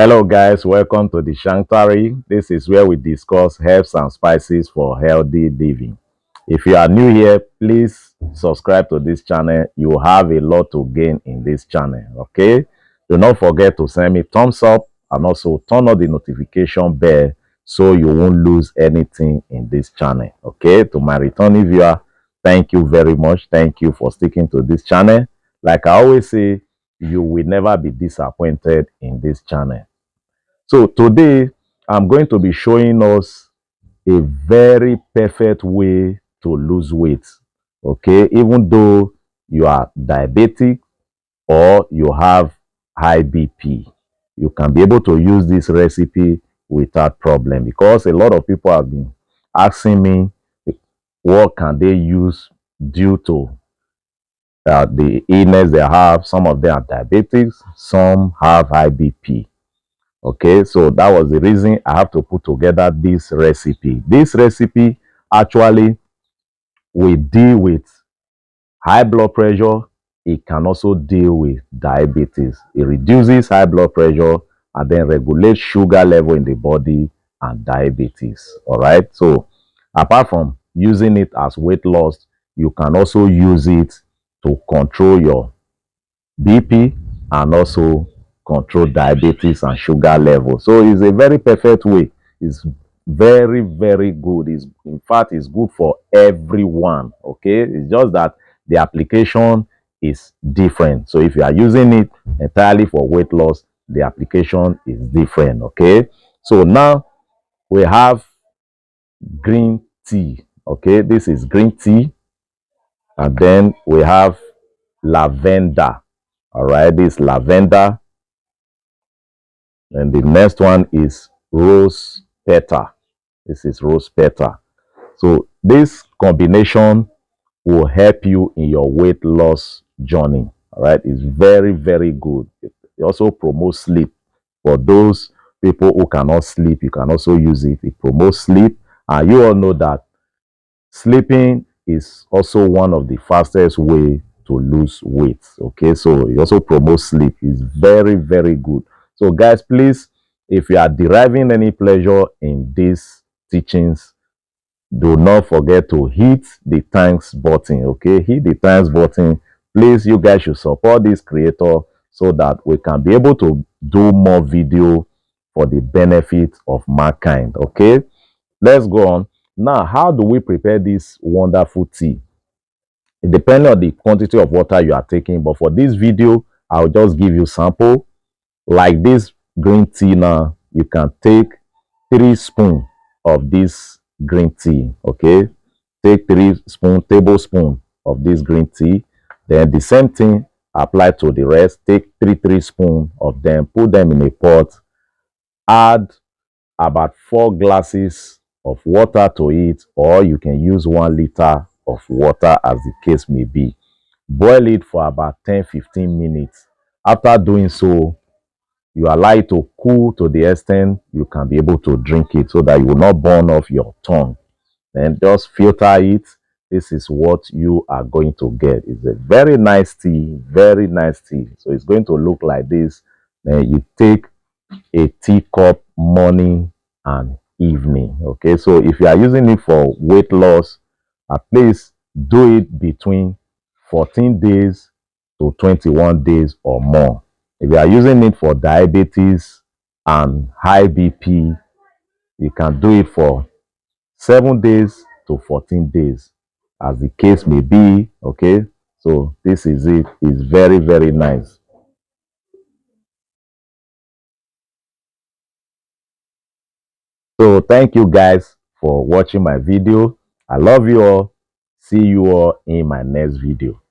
Hello guys, welcome to the Sanctuary. This is where we discuss herbs and spices for healthy living. If you are new here, please subscribe to this channel. You have a lot to gain in this channel, okay? Do not forget to send me thumbs up and also turn on the notification bell so you won't lose anything in this channel, okay? To my returning viewer, thank you very much. Thank you for sticking to this channel. Like I always say, you will never be disappointed in this channel. So today, I'm going to be showing us a very perfect way to lose weight. Okay, even though you are diabetic or you have high BP, you can be able to use this recipe without problem, because a lot of people have been asking me what can they use due to the illness they have. Some of them are diabetics, some have high BP. Okay, so that was the reason I have to put together this recipe. This recipe actually will deal with high blood pressure. It can also deal with diabetes. It reduces high blood pressure and then regulates sugar level in the body and diabetes. All right, so apart from using it as weight loss, you can also use it to control your BP and also control diabetes and sugar level. So it's a very perfect way. It's very, very good. It's, in fact, it's good for everyone. Okay, it's just that the application is different. So if you are using it entirely for weight loss, the application is different. Okay, so now we have green tea. Okay, this is green tea, and then we have lavender. All right, this lavender. And the next one is rose petal. This is rose petal. So this combination will help you in your weight loss journey. All right, it's very, very good. It also promotes sleep. For those people who cannot sleep, you can also use it. It promotes sleep. And you all know that sleeping is also one of the fastest way to lose weight. Okay, so it also promotes sleep. It's very, very good. So guys, please, if you are deriving any pleasure in these teachings, do not forget to hit the thanks button. Okay, hit the thanks button. Please, you guys should support this creator so that we can be able to do more video for the benefit of mankind. Okay, let's go on. Now, how do we prepare this wonderful tea? It depends on the quantity of water you are taking, but for this video, I'll just give you sample. Like this green tea now, you can take 3 spoons of this green tea. Okay, take 3 tablespoon of this green tea. Then the same thing apply to the rest. Take 3 spoons of them, put them in a pot, add about 4 glasses of water to it, or you can use 1 liter of water as the case may be. Boil it for about 10-15 minutes. After doing so, you allow it to cool to the extent you can be able to drink it so that you will not burn off your tongue. Then just filter it. This is what you are going to get. It's a very nice tea, very nice tea. So it's going to look like this. Then you take a teacup morning and evening. Okay, so if you are using it for weight loss, at least do it between 14 days to 21 days or more. If you are using it for diabetes and high BP, you can do it for 7 days to 14 days, as the case may be. Okay, so this is it. It's very, very nice. So thank you guys for watching my video. I love you all. See you all in my next video.